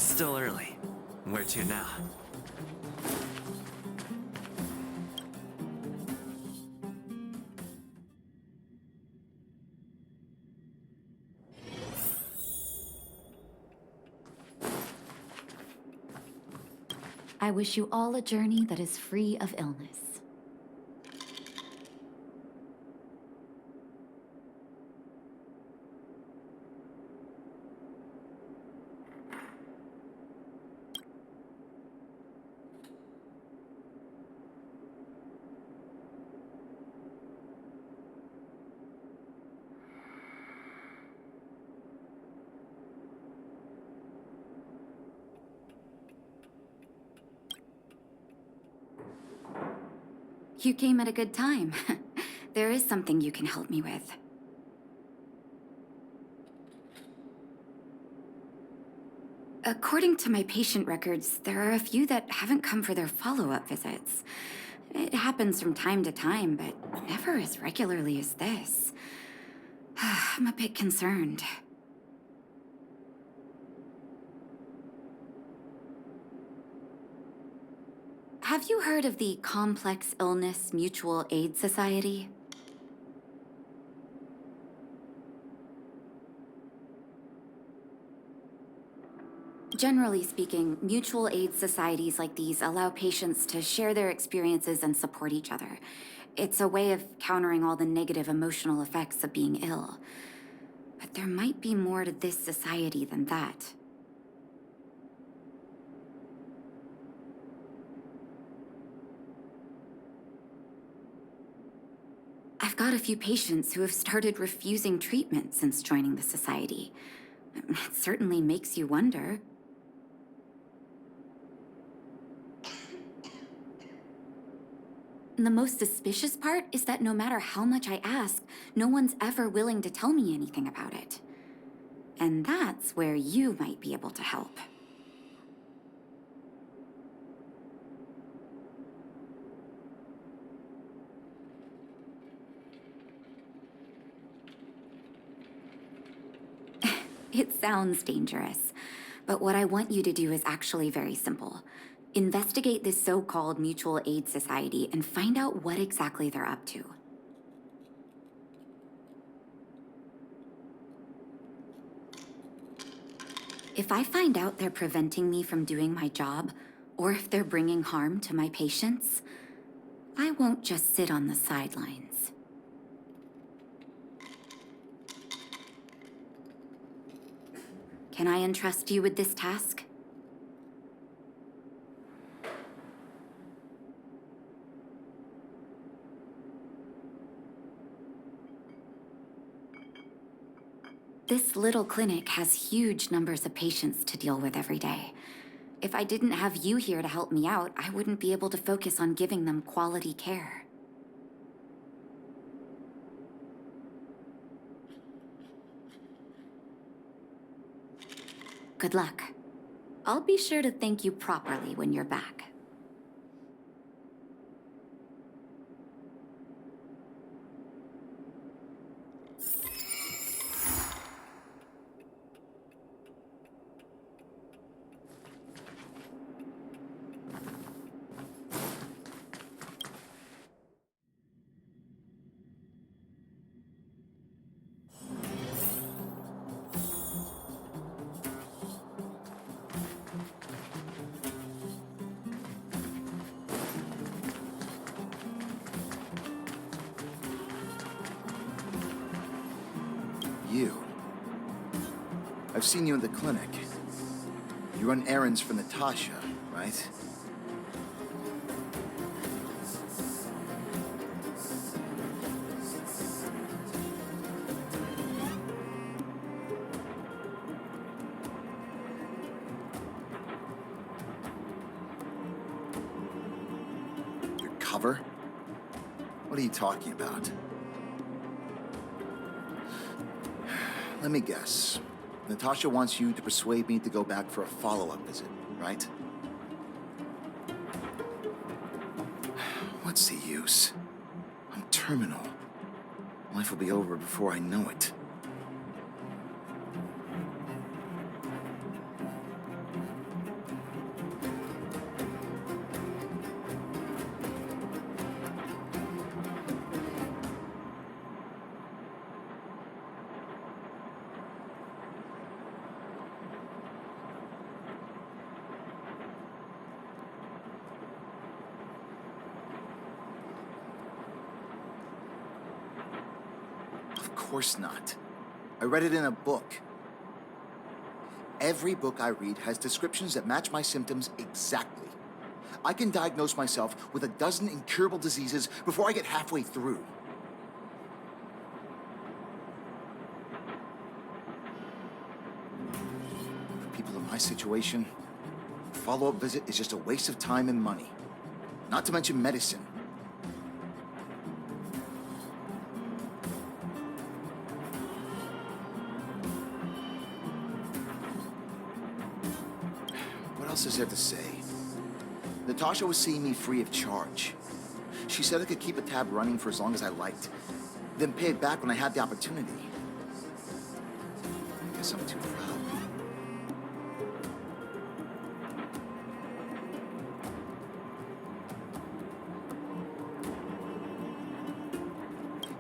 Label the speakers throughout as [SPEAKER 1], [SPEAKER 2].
[SPEAKER 1] Still early. Where to now?
[SPEAKER 2] I wish you all a journey that is free of illness. You came at a good time. There is something you can help me with. According to my patient records, there are a few that haven't come for their follow-up visits. It happens from time to time, but never as regularly as this. I'm a bit concerned. Have you heard of the Complex Illness Mutual Aid Society? Generally speaking, mutual aid societies like these allow patients to share their experiences and support each other. It's a way of countering all the negative emotional effects of being ill. But there might be more to this society than that. I've got a few patients who have started refusing treatment since joining the society. It certainly makes you wonder. And the most suspicious part is that no matter how much I ask, no one's ever willing to tell me anything about it. And that's where you might be able to help. It sounds dangerous, but what I want you to do is actually very simple. Investigate this so-called mutual aid society and find out what exactly they're up to. If I find out they're preventing me from doing my job, or if they're bringing harm to my patients, I won't just sit on the sidelines. Can I entrust you with this task? This little clinic has huge numbers of patients to deal with every day. If I didn't have you here to help me out, I wouldn't be able to focus on giving them quality care. Good luck. I'll be sure to thank you properly when you're back.
[SPEAKER 3] You. I've seen you in the clinic. You run errands for Natasha, right? Your cover? What are you talking about? Let me guess. Natasha wants you to persuade me to go back for a follow-up visit, right? What's the use? I'm terminal. Life will be over before I know it. course not. I read it in a book. Every book I read has descriptions that match my symptoms exactly. I can diagnose myself with a dozen incurable diseases before I get halfway through. For people in my situation, a follow-up visit is just a waste of time and money. Not to mention medicine. What else is there to say? Natasha was seeing me free of charge. She said I could keep a tab running for as long as I liked, then pay it back when I had the opportunity. I guess I'm too proud.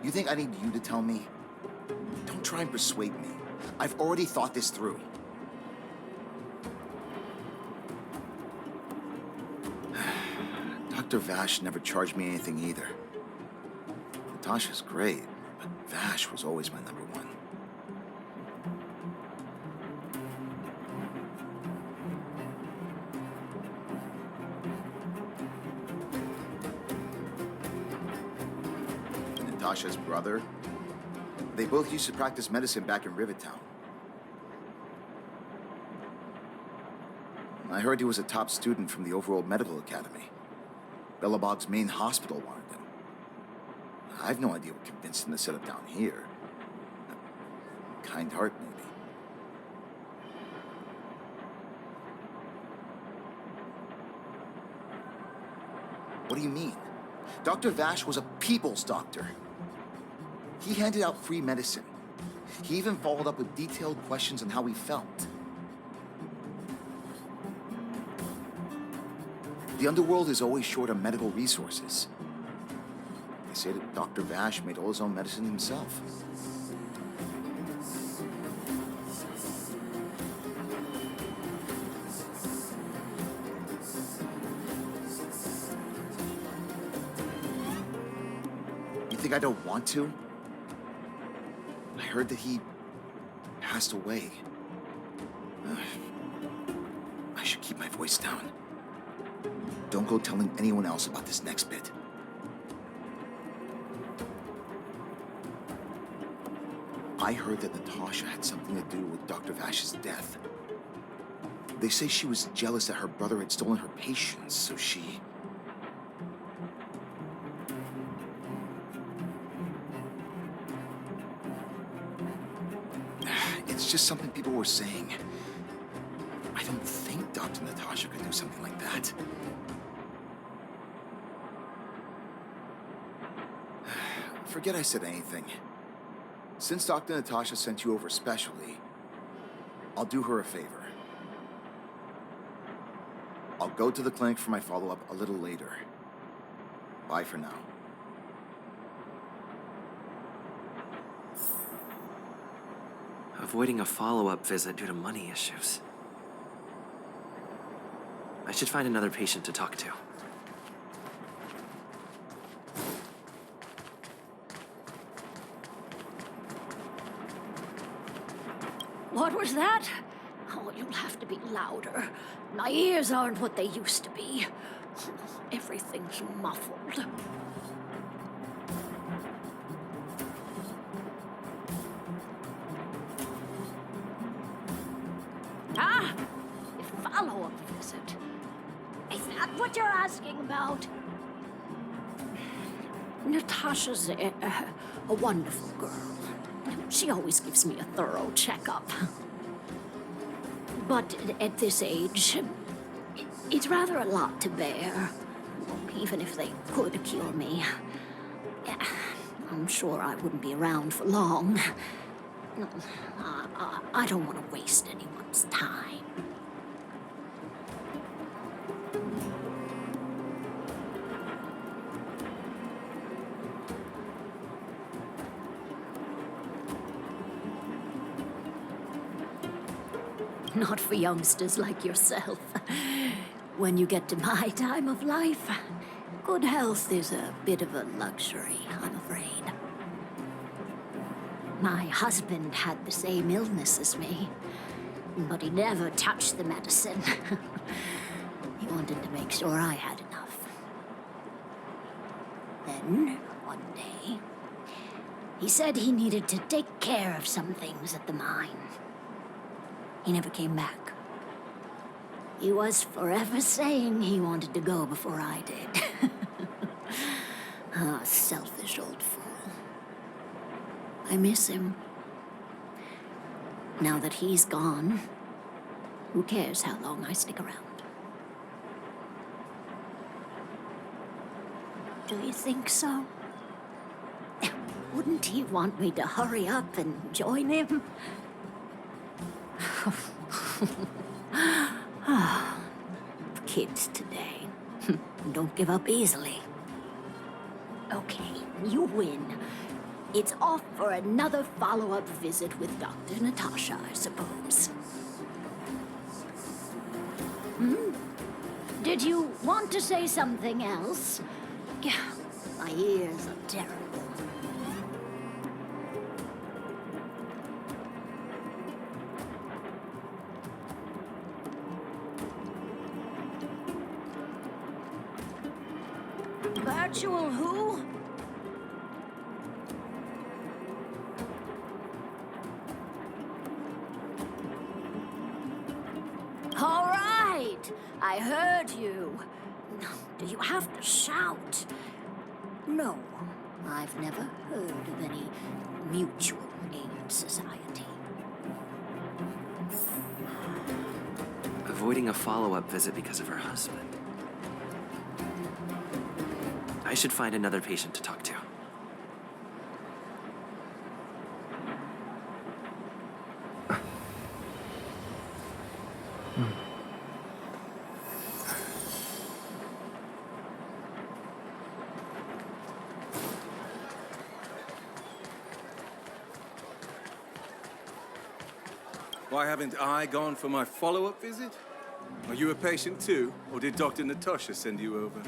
[SPEAKER 3] You think I need you to tell me? Don't try and persuade me. I've already thought this through. Dr. Vash never charged me anything either. Natasha's great, but Vash was always my number one. Natasha's brother, they both used to practice medicine back in Rivertown. I heard he was a top student from the Overworld Medical Academy. Bellabog's main hospital wanted him. I have no idea what convinced him to set up down here. A kind heart, maybe. What do you mean? Dr. Vash was a people's doctor. He handed out free medicine. He even followed up with detailed questions on how he felt. The underworld is always short on medical resources. They say that Dr. Vash made all his own medicine himself. You think I don't want to? I heard that he passed away. I should keep my voice down. Don't go telling anyone else about this next bit. I heard that Natasha had something to do with Dr. Vash's death. They say she was jealous that her brother had stolen her patients, so she... It's just something people were saying. I don't think Dr. Natasha could do something like that. Forget I said anything. Since Dr. Natasha sent you over specially, I'll do her a favor. I'll go to the clinic for my follow-up a little later. Bye for now.
[SPEAKER 1] Avoiding a follow-up visit due to money issues. I should find another patient to talk to.
[SPEAKER 4] What was that? Oh, you'll have to be louder. My ears aren't what they used to be. Everything's muffled. Ah! A follow-up visit. Is that what you're asking about? Natasha's a wonderful girl. She always gives me a thorough checkup. But at this age, it's rather a lot to bear. Even if they could cure me, I'm sure I wouldn't be around for long. I don't want to waste anyone's time. Not for youngsters like yourself. When you get to my time of life, good health is a bit of a luxury, I'm afraid. My husband had the same illness as me, but he never touched the medicine. He wanted to make sure I had enough. Then, one day, he said he needed to take care of some things at the mine. He never came back. He was forever saying he wanted to go before I did. Ah, selfish old fool. I miss him. Now that he's gone, who cares how long I stick around? Do you think so? Wouldn't he want me to hurry up and join him? Kids today don't give up easily. Okay, you win. It's off for another follow-up visit with Dr. Natasha, I suppose. Did you want to say something else? My ears are terrible. Virtual who? All right, I heard you. Do you have to shout? No, I've never heard of any mutual aid society.
[SPEAKER 1] Avoiding a follow-up visit because of her husband. I should find another patient to talk to.
[SPEAKER 5] Why haven't I gone for my follow-up visit? Are you a patient too, or did Dr. Natasha send you over?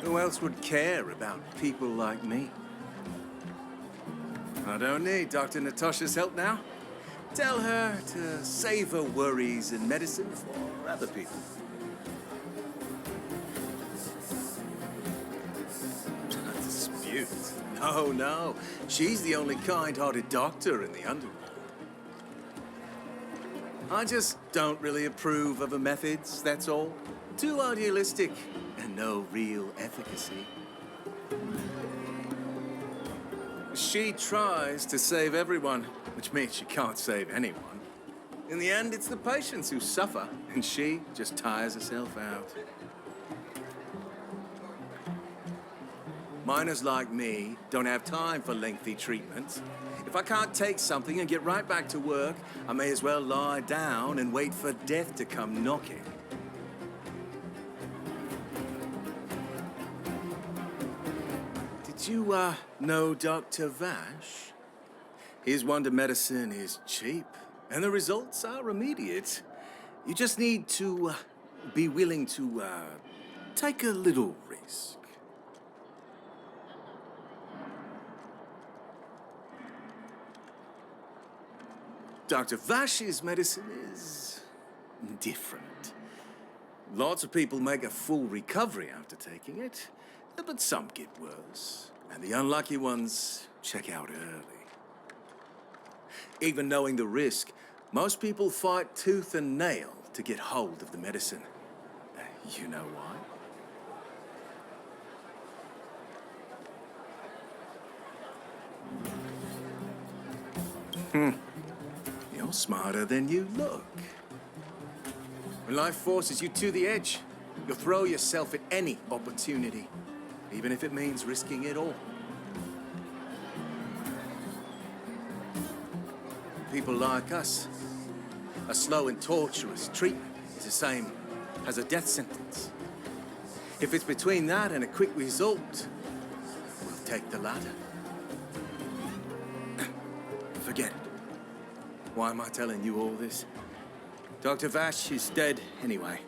[SPEAKER 5] Who else would care about people like me? I don't need Dr. Natasha's help now. Tell her to save her worries and medicine for other people. Dispute? No, no. She's the only kind-hearted doctor in the underworld. I just don't really approve of her methods, that's all. Too idealistic and no real efficacy. She tries to save everyone, which means she can't save anyone. In the end, it's the patients who suffer, and she just tires herself out. Miners like me don't have time for lengthy treatment. If I can't take something and get right back to work, I may as well lie down and wait for death to come knocking. Did you, know Dr. Vash? His wonder medicine is cheap, and the results are immediate. You just need to, be willing to, take a little risk. Dr. Vash's medicine is different. Lots of people make a full recovery after taking it, but some get worse. And the unlucky ones check out early. Even knowing the risk, most people fight tooth and nail to get hold of the medicine. You know why? You're smarter than you look. When life forces you to the edge, you'll throw yourself at any opportunity, even if it means risking it all. People like us, a slow and torturous treatment is the same as a death sentence. If it's between that and a quick result, we'll take the latter. Forget it. Why am I telling you all this? Dr. Vash is dead anyway.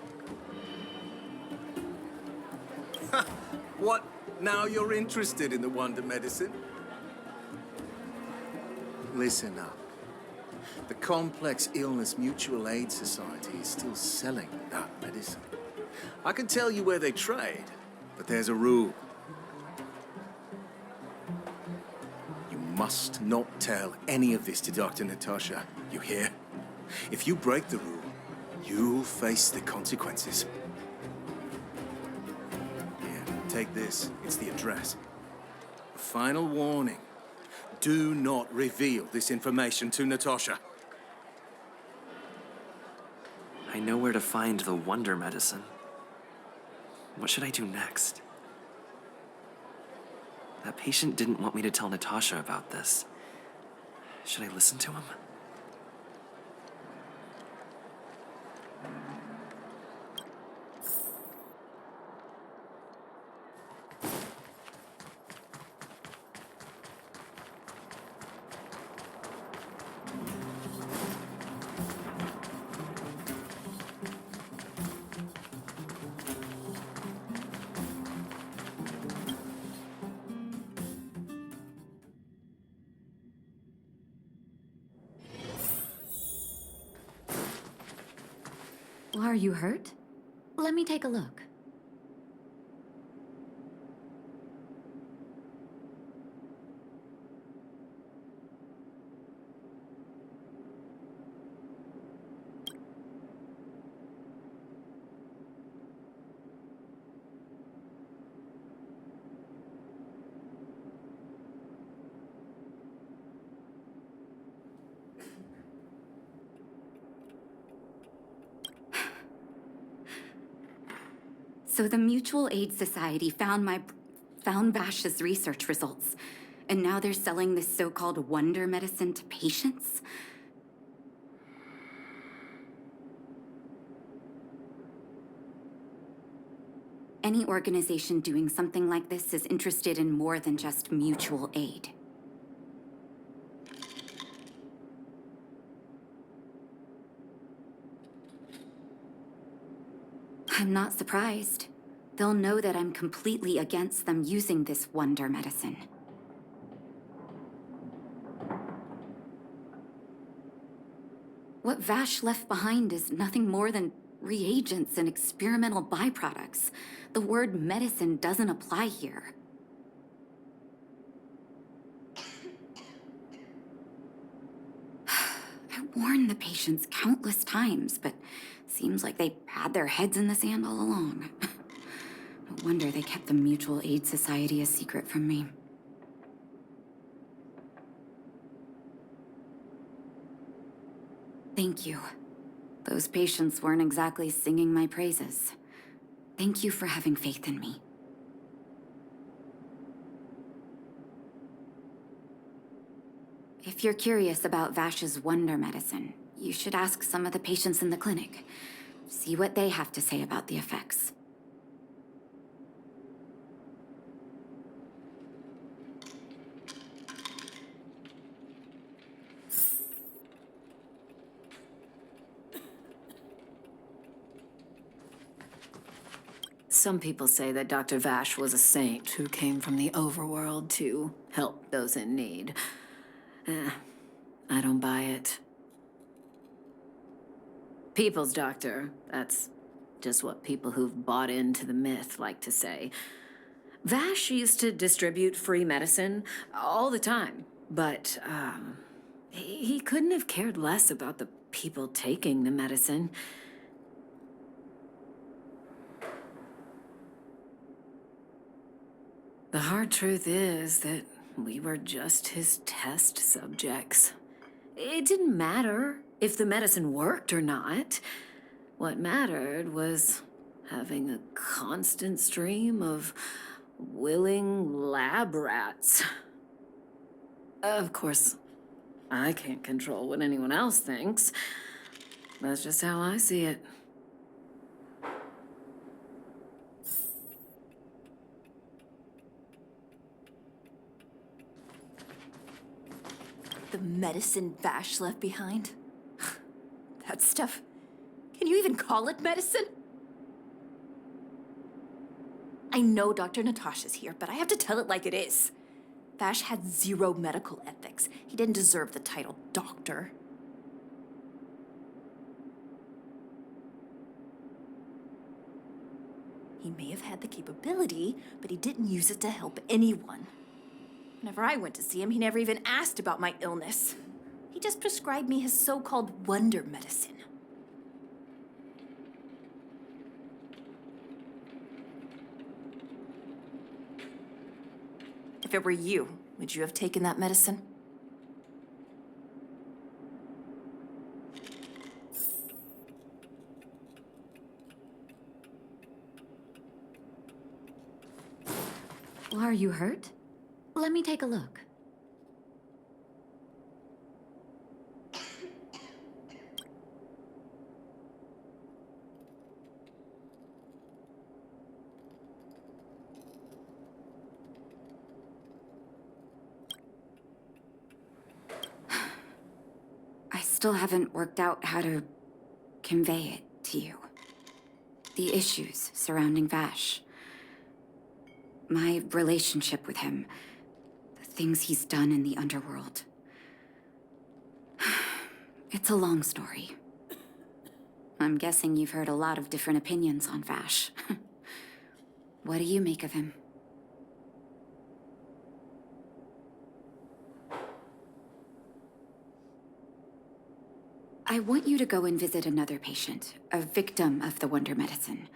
[SPEAKER 5] What? Now you're interested in the wonder medicine? Listen up. The Complex Illness Mutual Aid Society is still selling that medicine. I can tell you where they trade, but there's a rule. You must not tell any of this to Dr. Natasha, you hear? If you break the rule, you'll face the consequences. Here, take this. It's the address. A final warning. Do not reveal this information to Natasha.
[SPEAKER 1] I know where to find the wonder medicine. What should I do next? That patient didn't want me to tell Natasha about this. Should I listen to him?
[SPEAKER 2] Are you hurt? Let me take a look. So the Mutual Aid Society found Vash's research results, and now they're selling this so-called wonder medicine to patients? Any organization doing something like this is interested in more than just mutual aid. I'm not surprised. They'll know that I'm completely against them using this wonder medicine. What Vash left behind is nothing more than reagents and experimental byproducts. The word medicine doesn't apply here. I warned the patients countless times, but seems like they had their heads in the sand all along. No wonder they kept the Mutual Aid Society a secret from me. Thank you. Those patients weren't exactly singing my praises. Thank you for having faith in me. If you're curious about Vash's wonder medicine, you should ask some of the patients in the clinic. See what they have to say about the effects.
[SPEAKER 6] Some people say that Dr. Vash was a saint who came from the overworld to help those in need. I don't buy it. People's doctor, that's just what people who've bought into the myth like to say. Vash used to distribute free medicine all the time, but he couldn't have cared less about the people taking the medicine. The hard truth is that we were just his test subjects. It didn't matter if the medicine worked or not. What mattered was having a constant stream of willing lab rats. Of course, I can't control what anyone else thinks. That's just how I see it.
[SPEAKER 7] The medicine Vash left behind? That stuff... Can you even call it medicine? I know Dr. Natasha's here, but I have to tell it like it is. Vash had zero medical ethics. He didn't deserve the title doctor. He may have had the capability, but he didn't use it to help anyone. Whenever I went to see him, he never even asked about my illness. He just prescribed me his so-called wonder medicine. If it were you, would you have taken that medicine?
[SPEAKER 2] Well, are you hurt? Let me take a look. I still haven't worked out how to convey it to you. The issues surrounding Vash. My relationship with him. The things he's done in the underworld. It's a long story. I'm guessing you've heard a lot of different opinions on Vash. What do you make of him? I want you to go and visit another patient, a victim of the wonder medicine.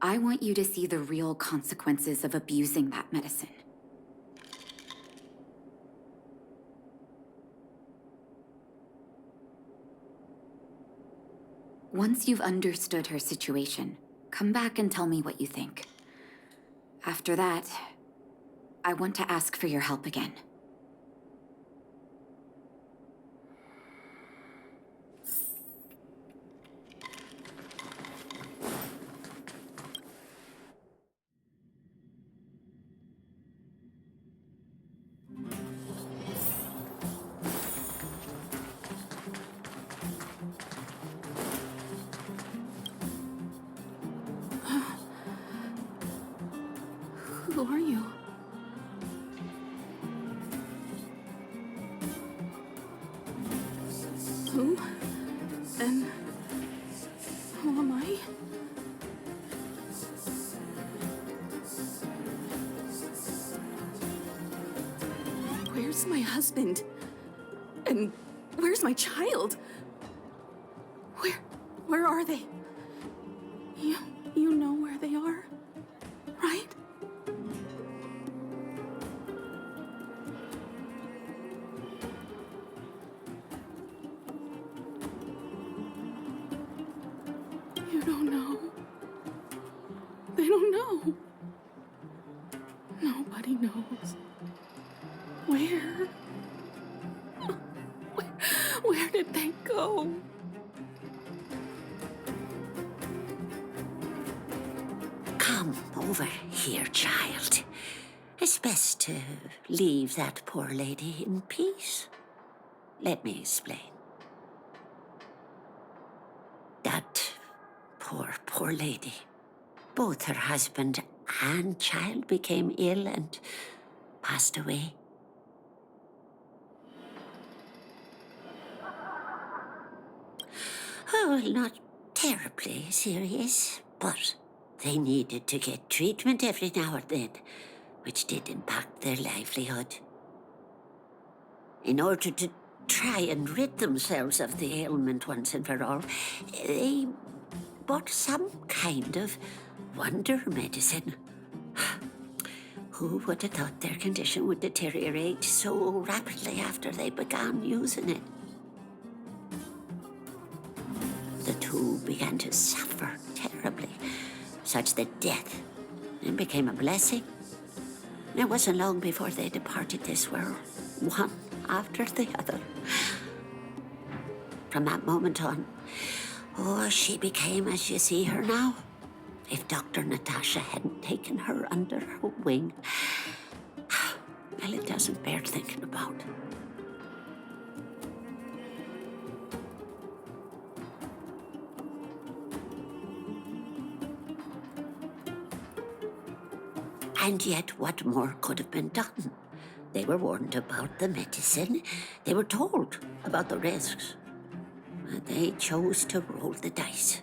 [SPEAKER 2] I want you to see the real consequences of abusing that medicine. Once you've understood her situation, come back and tell me what you think. After that, I want to ask for your help again.
[SPEAKER 7] Who are you? Who? And who am I? Where's my husband? And where's my child? Where are they? You know where they are, right? You don't know. They don't know. Nobody knows. Where? Where did they go?
[SPEAKER 8] Come over here, child. It's best to leave that poor lady in peace. Let me explain. That poor lady. Both her husband and child became ill and passed away. Oh, well, not terribly serious, but they needed to get treatment every now and then, which did impact their livelihood. In order to try and rid themselves of the ailment once and for all, they bought some kind of wonder medicine. Who would have thought their condition would deteriorate so rapidly after they began using it? The two began to suffer terribly, such that death then became a blessing. It wasn't long before they departed this world, one after the other. From that moment on, she became as you see her now. If Dr. Natasha hadn't taken her under her wing, well, it doesn't bear thinking about. And yet, what more could have been done? They were warned about the medicine. They were told about the risks. But they chose to roll the dice.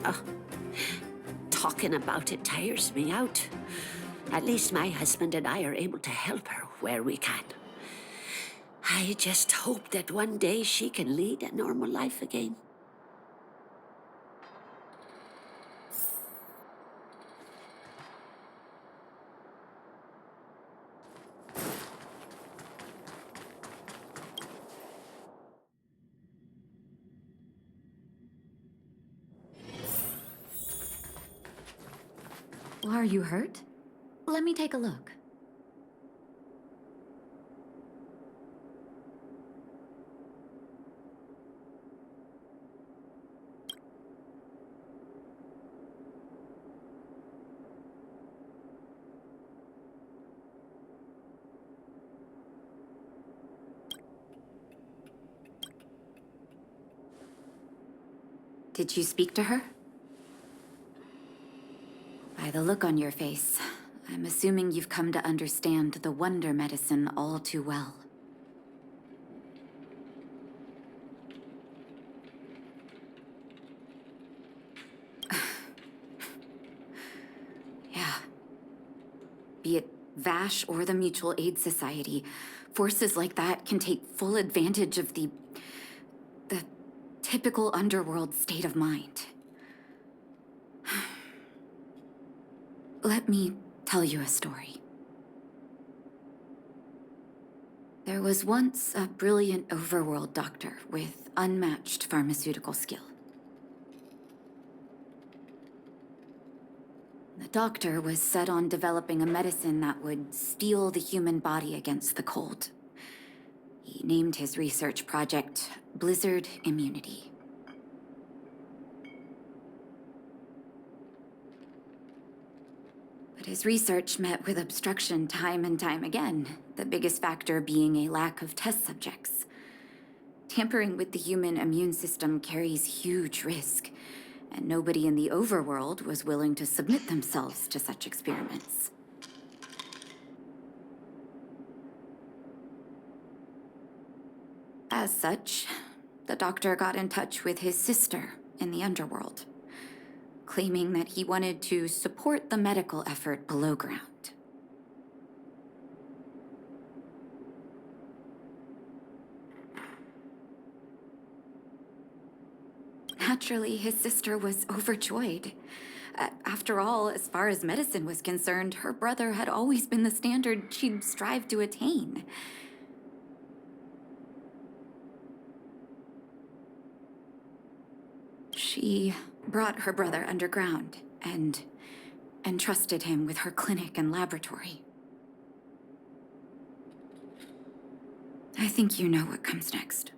[SPEAKER 8] Oh, talking about it tires me out. At least my husband and I are able to help her where we can. I just hope that one day she can lead a normal life again.
[SPEAKER 2] Are you hurt? Let me take a look. Did you speak to her? By the look on your face, I'm assuming you've come to understand the wonder medicine all too well. Yeah. Be it Vash or the Mutual Aid Society, forces like that can take full advantage of the typical underworld state of mind. Let me tell you a story. There was once a brilliant overworld doctor with unmatched pharmaceutical skill. The doctor was set on developing a medicine that would steel the human body against the cold. He named his research project Blizzard Immunity. But his research met with obstruction time and time again, the biggest factor being a lack of test subjects. Tampering with the human immune system carries huge risk, and nobody in the overworld was willing to submit themselves to such experiments. As such, the doctor got in touch with his sister in the underworld, claiming that he wanted to support the medical effort below ground. Naturally, his sister was overjoyed. After all, as far as medicine was concerned, her brother had always been the standard she'd strive to attain. She brought her brother underground and entrusted him with her clinic and laboratory. I think you know what comes next.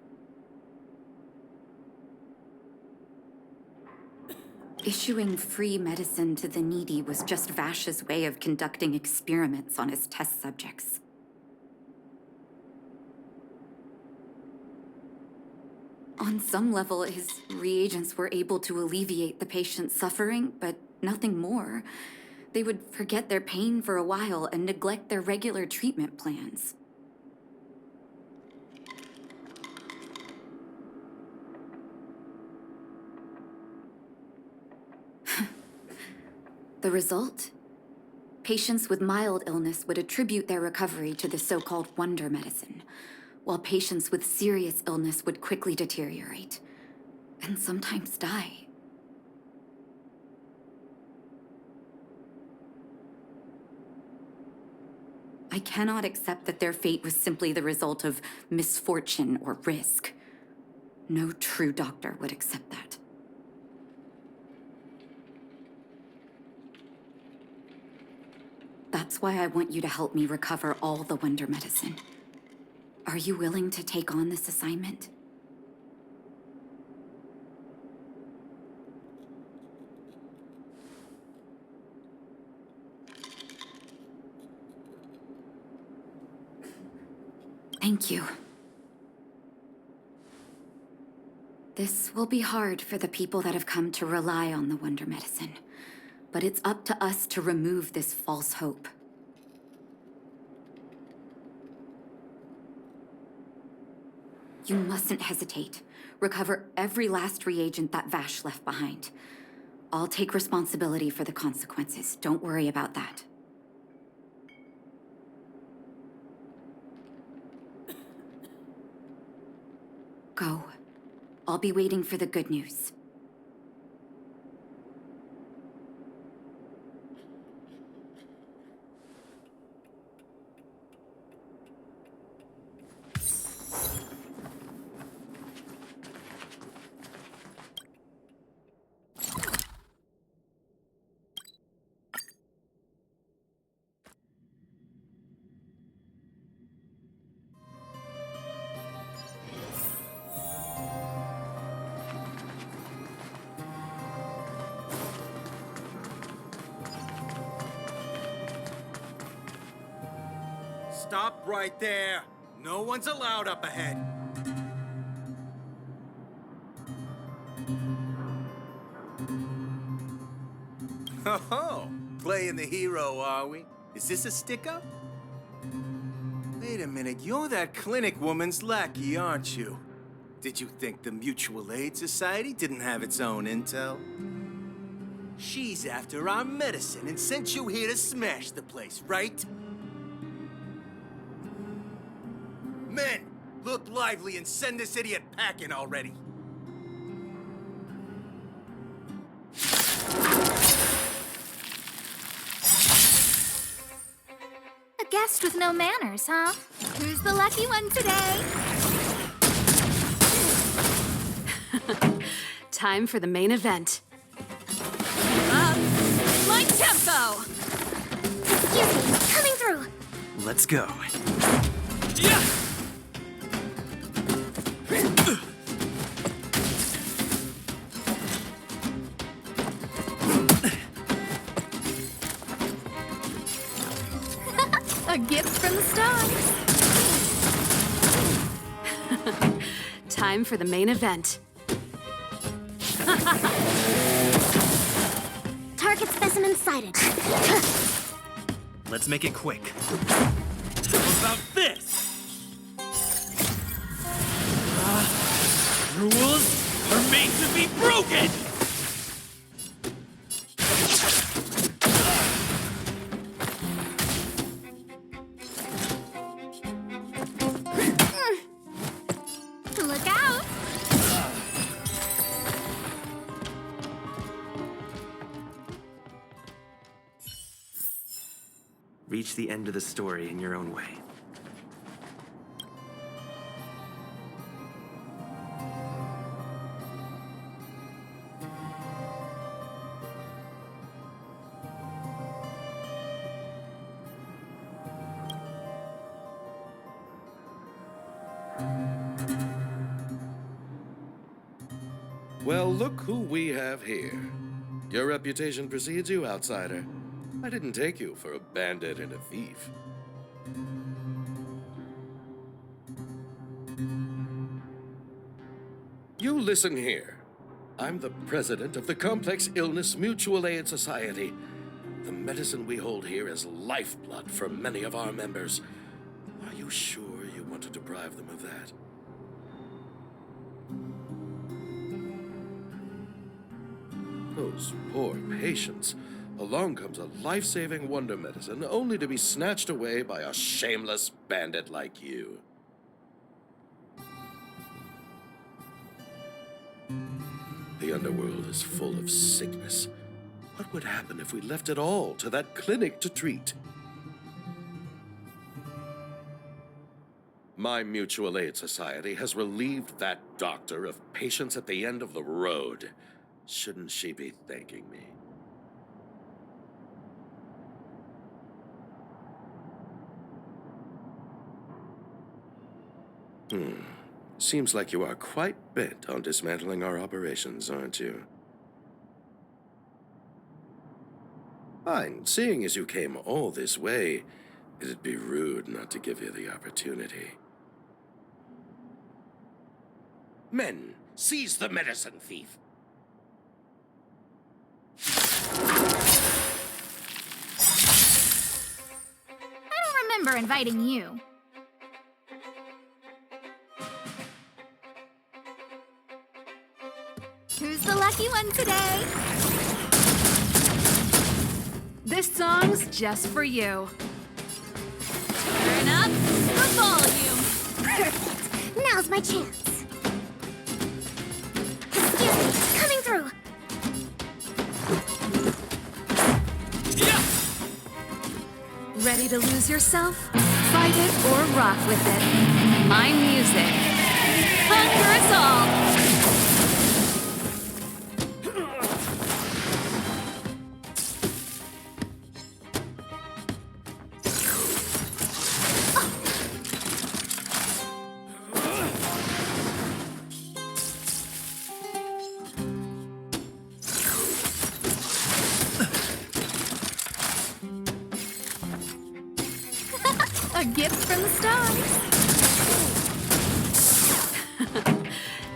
[SPEAKER 2] Issuing free medicine to the needy was just Vash's way of conducting experiments on his test subjects. On some level, his reagents were able to alleviate the patient's suffering, but nothing more. They would forget their pain for a while and neglect their regular treatment plans. The result? Patients with mild illness would attribute their recovery to the so-called wonder medicine, while patients with serious illness would quickly deteriorate, and sometimes die. I cannot accept that their fate was simply the result of misfortune or risk. No true doctor would accept that. That's why I want you to help me recover all the wonder medicine. Are you willing to take on this assignment? Thank you. This will be hard for the people that have come to rely on the wonder medicine, but it's up to us to remove this false hope. You mustn't hesitate. Recover every last reagent that Vash left behind. I'll take responsibility for the consequences. Don't worry about that. Go. I'll be waiting for the good news.
[SPEAKER 5] Stop right there. No one's allowed up ahead. Oh, playing the hero, are we? Is this a stick-up? Wait a minute, you're that clinic woman's lackey, aren't you? Did you think the Mutual Aid Society didn't have its own intel? She's after our medicine and sent you here to smash the place, right? Men, look lively and send this idiot packing already.
[SPEAKER 9] A guest with no manners, huh? Who's the lucky one today?
[SPEAKER 6] Time for the main event. Light tempo!
[SPEAKER 9] Excuse me, coming through.
[SPEAKER 1] Let's go.
[SPEAKER 9] A gift from the stars.
[SPEAKER 6] Time for the main event.
[SPEAKER 9] Target specimen sighted.
[SPEAKER 1] Let's make it quick. How about this? Rules are made to be broken!
[SPEAKER 9] Look out!
[SPEAKER 1] Reach the end of the story in your own way.
[SPEAKER 10] Well, look who we have here. Your reputation precedes you, outsider. I didn't take you for a bandit and a thief. You listen here. I'm the president of the Complex Illness Mutual Aid Society. The medicine we hold here is lifeblood for many of our members. Are you sure you want to deprive them of that? Those poor patients. Along comes a life-saving wonder medicine only to be snatched away by a shameless bandit like you. The underworld is full of sickness. What would happen if we left it all to that clinic to treat? My Mutual Aid Society has relieved that doctor of patients at the end of the road. Shouldn't she be thanking me? Seems like you are quite bent on dismantling our operations, aren't you? Fine. Seeing as you came all this way, it'd be rude not to give you the opportunity. Men, seize the medicine thief!
[SPEAKER 9] remember inviting you. Who's the lucky one today?
[SPEAKER 6] This song's just for you.
[SPEAKER 9] Turn up the volume.
[SPEAKER 4] Perfect. Now's my chance. Excuse me, coming through.
[SPEAKER 6] Ready to lose yourself? Fight it or rock with it. My music. Conquer us all!
[SPEAKER 9] A gift from the stars.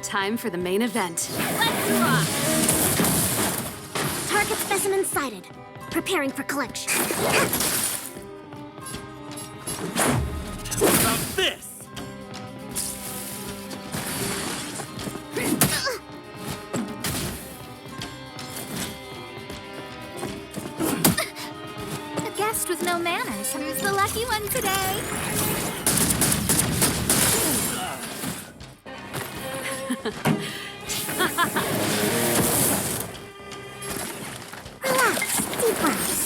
[SPEAKER 6] Time for the main event.
[SPEAKER 9] Let's rock.
[SPEAKER 4] Target specimen sighted. Preparing for collection.
[SPEAKER 1] What about this?
[SPEAKER 9] A guest with no manners. Who's the lucky one today?
[SPEAKER 4] Relax. Deep breaths.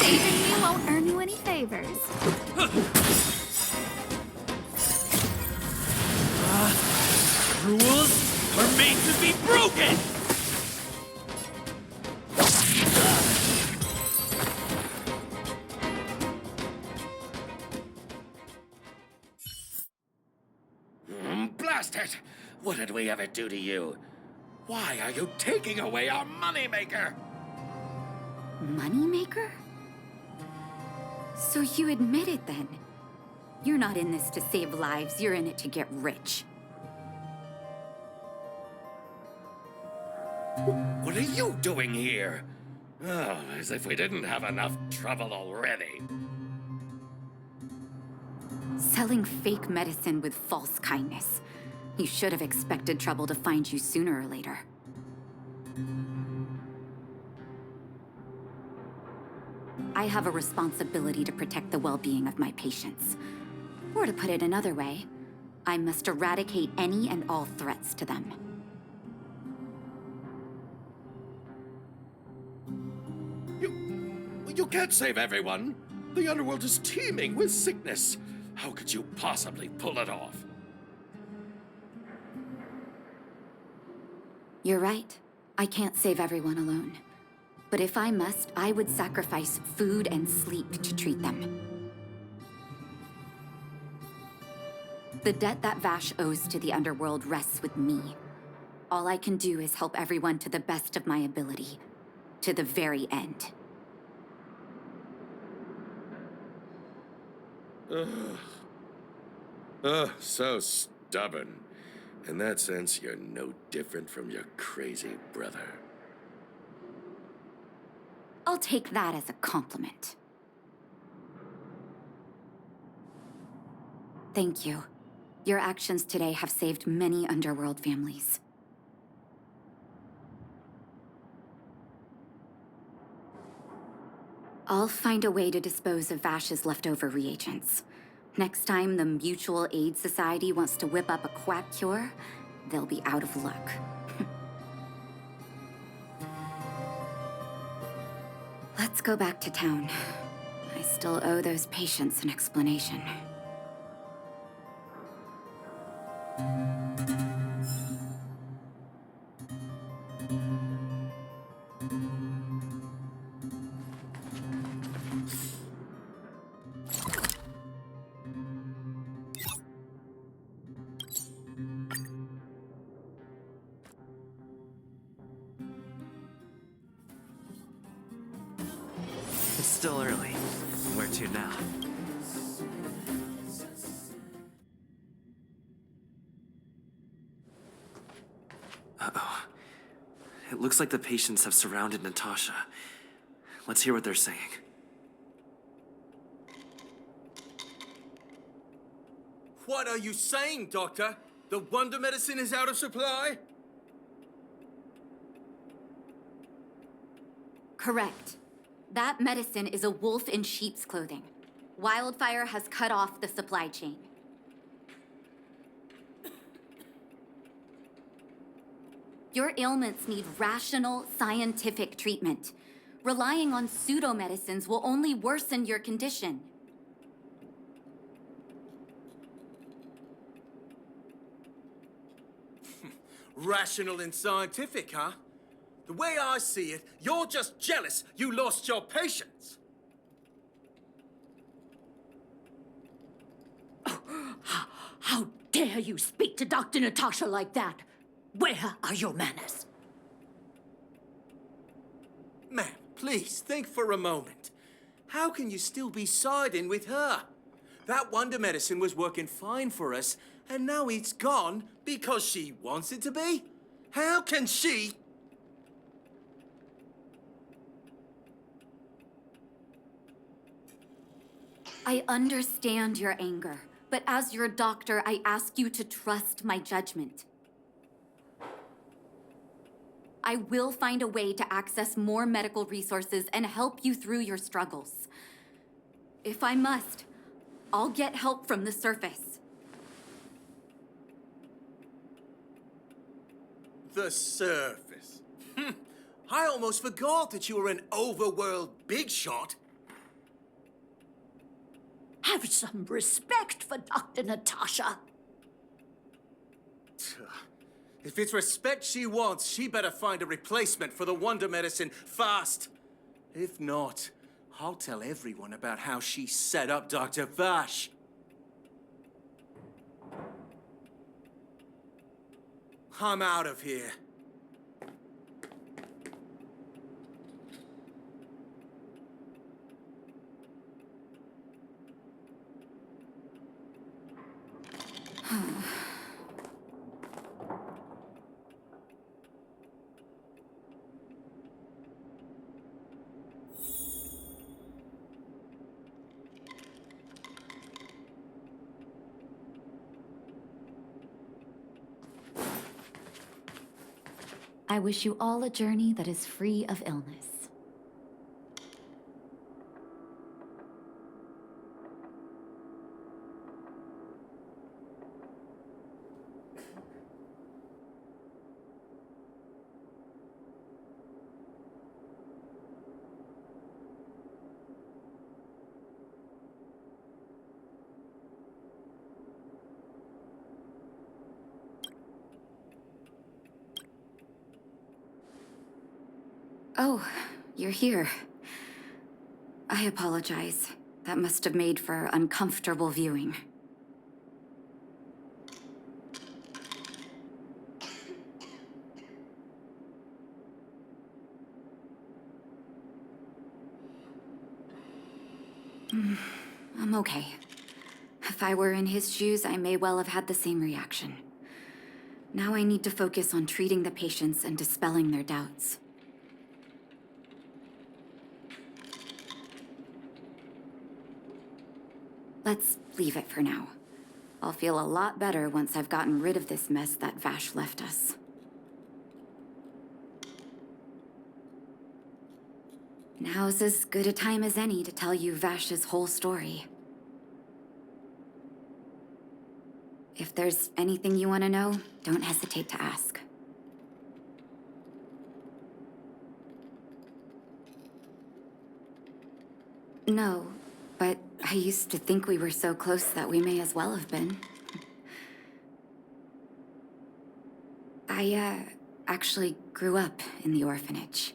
[SPEAKER 9] Saving me won't earn you any favors.
[SPEAKER 1] Rules are made to be broken!
[SPEAKER 10] Blast it! What did we ever do to you? Why are you taking away our moneymaker?
[SPEAKER 2] Moneymaker? So you admit it then? You're not in this to save lives, you're in it to get rich.
[SPEAKER 10] What are you doing here? Oh, as if we didn't have enough trouble already.
[SPEAKER 2] Selling fake medicine with false kindness. You should have expected trouble to find you sooner or later. I have a responsibility to protect the well-being of my patients. Or to put it another way, I must eradicate any and all threats to them.
[SPEAKER 10] You can't save everyone. The underworld is teeming with sickness. How could you possibly pull it off?
[SPEAKER 2] You're right. I can't save everyone alone. But if I must, I would sacrifice food and sleep to treat them. The debt that Vash owes to the underworld rests with me. All I can do is help everyone to the best of my ability. To the very end.
[SPEAKER 10] So stubborn. In that sense, you're no different from your crazy brother.
[SPEAKER 2] I'll take that as a compliment. Thank you. Your actions today have saved many underworld families. I'll find a way to dispose of Vash's leftover reagents. Next time the Mutual Aid Society wants to whip up a quack cure, they'll be out of luck. Let's go back to town. I still owe those patients an explanation.
[SPEAKER 1] It's still early. Where to now? Uh-oh. It looks like the patients have surrounded Natasha. Let's hear what they're saying.
[SPEAKER 5] What are you saying, Doctor? The wonder medicine is out of supply?
[SPEAKER 2] Correct. That medicine is a wolf in sheep's clothing. Wildfire has cut off the supply chain. Your ailments need rational, scientific treatment. Relying on pseudo-medicines will only worsen your condition.
[SPEAKER 5] Rational and scientific, huh? The way I see it, you're just jealous you lost your patience.
[SPEAKER 4] How dare you speak to Dr. Natasha like that? Where are your manners?
[SPEAKER 5] Ma'am, please think for a moment. How can you still be siding with her? That wonder medicine was working fine for us, and now it's gone because she wants it to be? How can she?
[SPEAKER 2] I understand your anger, but as your doctor, I ask you to trust my judgment. I will find a way to access more medical resources and help you through your struggles. If I must, I'll get help from the surface.
[SPEAKER 5] The surface. I almost forgot that you were an overworld big shot.
[SPEAKER 4] Have some respect for Dr. Natasha.
[SPEAKER 5] If it's respect she wants, she better find a replacement for the wonder medicine fast. If not, I'll tell everyone about how she set up Dr. Vash. I'm out of here.
[SPEAKER 2] I wish you all a journey that is free of illness. Oh, you're here. I apologize. That must have made for uncomfortable viewing. I'm okay. If I were in his shoes, I may well have had the same reaction. Now I need to focus on treating the patients and dispelling their doubts. Let's leave it for now. I'll feel a lot better once I've gotten rid of this mess that Vash left us. Now's as good a time as any to tell you Vash's whole story. If there's anything you want to know, don't hesitate to ask. No, but I used to think we were so close that we may as well have been. I actually grew up in the orphanage.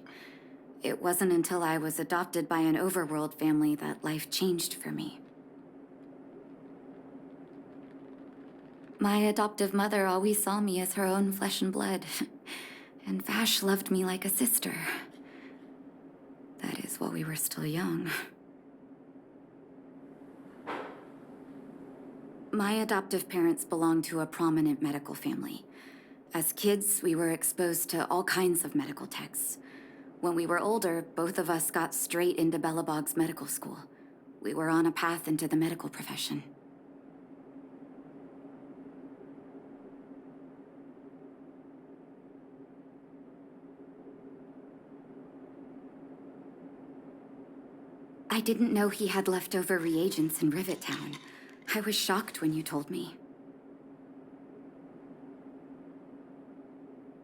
[SPEAKER 2] It wasn't until I was adopted by an overworld family that life changed for me. My adoptive mother always saw me as her own flesh and blood, and Vash loved me like a sister. That is, while we were still young. My adoptive parents belonged to a prominent medical family. As kids, we were exposed to all kinds of medical texts. When we were older, both of us got straight into Belobog's medical school. We were on a path into the medical profession. I didn't know he had leftover reagents in Rivet Town. I was shocked when you told me.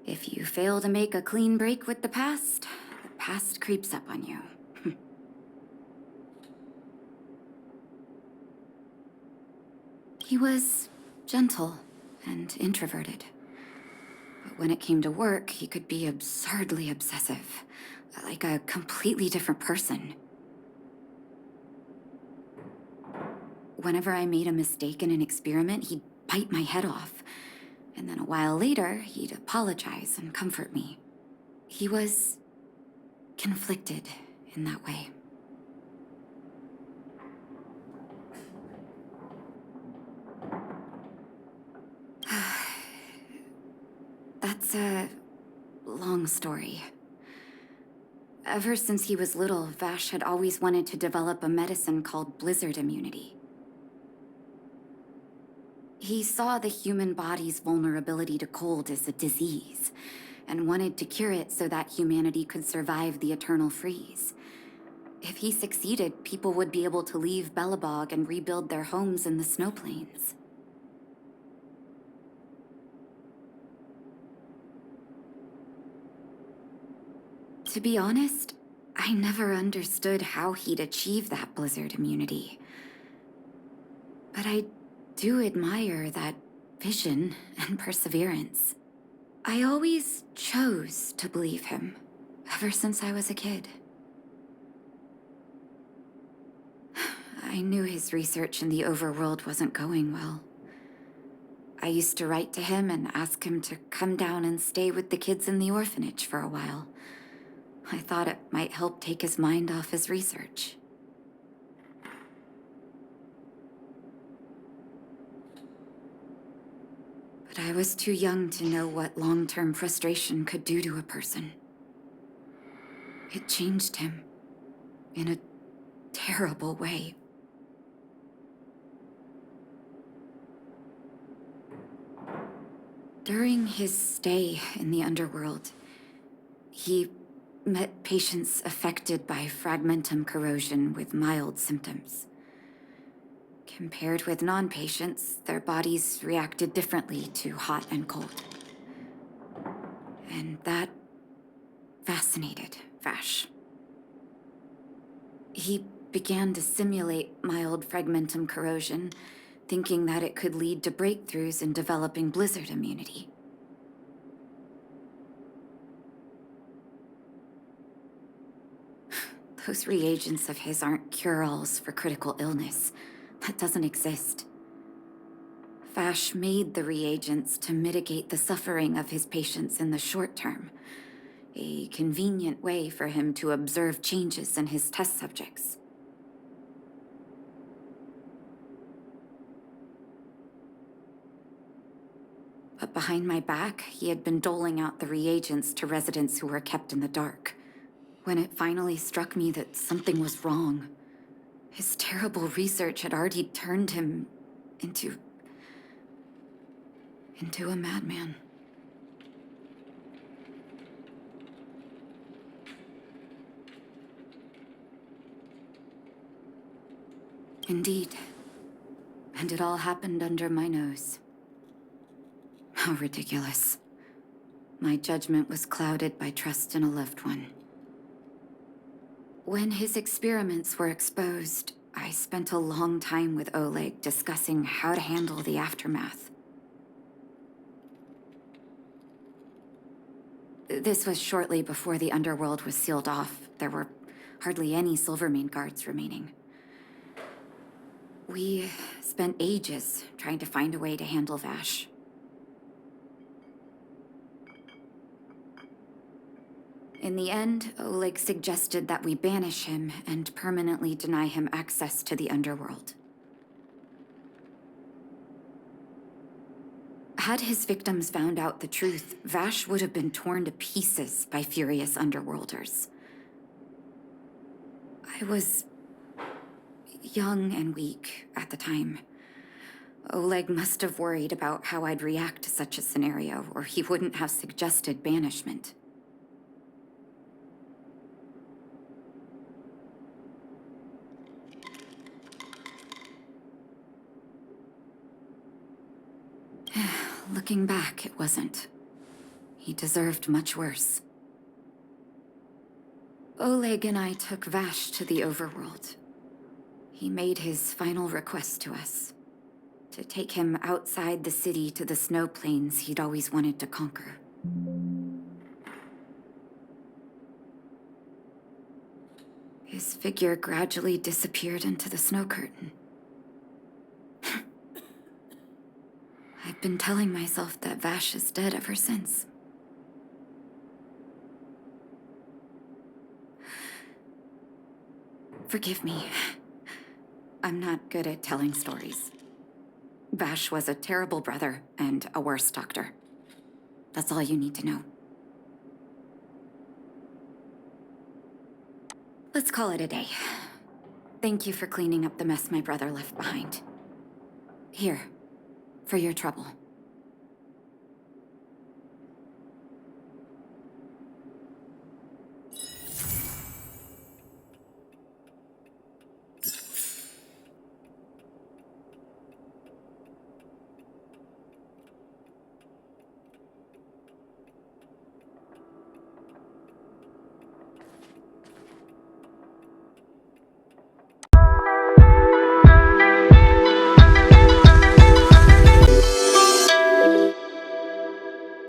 [SPEAKER 2] If you fail to make a clean break with the past creeps up on you. He was gentle and introverted. But when it came to work, he could be absurdly obsessive, like a completely different person. Whenever I made a mistake in an experiment, he'd bite my head off. And then a while later, he'd apologize and comfort me. He was conflicted in that way. That's a long story. Ever since he was little, Vash had always wanted to develop a medicine called blizzard immunity. He saw the human body's vulnerability to cold as a disease, and wanted to cure it so that humanity could survive the eternal freeze. If he succeeded, people would be able to leave Belobog and rebuild their homes in the snow plains. To be honest, I never understood how he'd achieve that blizzard immunity. But I do admire that vision and perseverance. I always chose to believe him, ever since I was a kid. I knew his research in the overworld wasn't going well. I used to write to him and ask him to come down and stay with the kids in the orphanage for a while. I thought it might help take his mind off his research. But I was too young to know what long-term frustration could do to a person. It changed him in a terrible way. During his stay in the underworld, he met patients affected by fragmentum corrosion with mild symptoms. Compared with non-patients, their bodies reacted differently to hot and cold. And that fascinated Vash. He began to simulate mild fragmentum corrosion, thinking that it could lead to breakthroughs in developing blizzard immunity. Those reagents of his aren't cure-alls for critical illness. That doesn't exist. Vash made the reagents to mitigate the suffering of his patients in the short term. A convenient way for him to observe changes in his test subjects. But behind my back, he had been doling out the reagents to residents who were kept in the dark. When it finally struck me that something was wrong, his terrible research had already turned him into a madman. Indeed. And it all happened under my nose. How ridiculous. My judgment was clouded by trust in a loved one. When his experiments were exposed, I spent a long time with Oleg discussing how to handle the aftermath. This was shortly before the underworld was sealed off. There were hardly any Silvermane guards remaining. We spent ages trying to find a way to handle Vash. In the end, Oleg suggested that we banish him and permanently deny him access to the underworld. Had his victims found out the truth, Vash would have been torn to pieces by furious underworlders. I was young and weak at the time. Oleg must have worried about how I'd react to such a scenario, or he wouldn't have suggested banishment. Looking back, it wasn't. He deserved much worse. Oleg and I took Vash to the overworld. He made his final request to us. To take him outside the city to the snow plains he'd always wanted to conquer. His figure gradually disappeared into the snow curtain. I've been telling myself that Vash is dead ever since. Forgive me. I'm not good at telling stories. Vash was a terrible brother and a worse doctor. That's all you need to know. Let's call it a day. Thank you for cleaning up the mess my brother left behind. Here, for your trouble.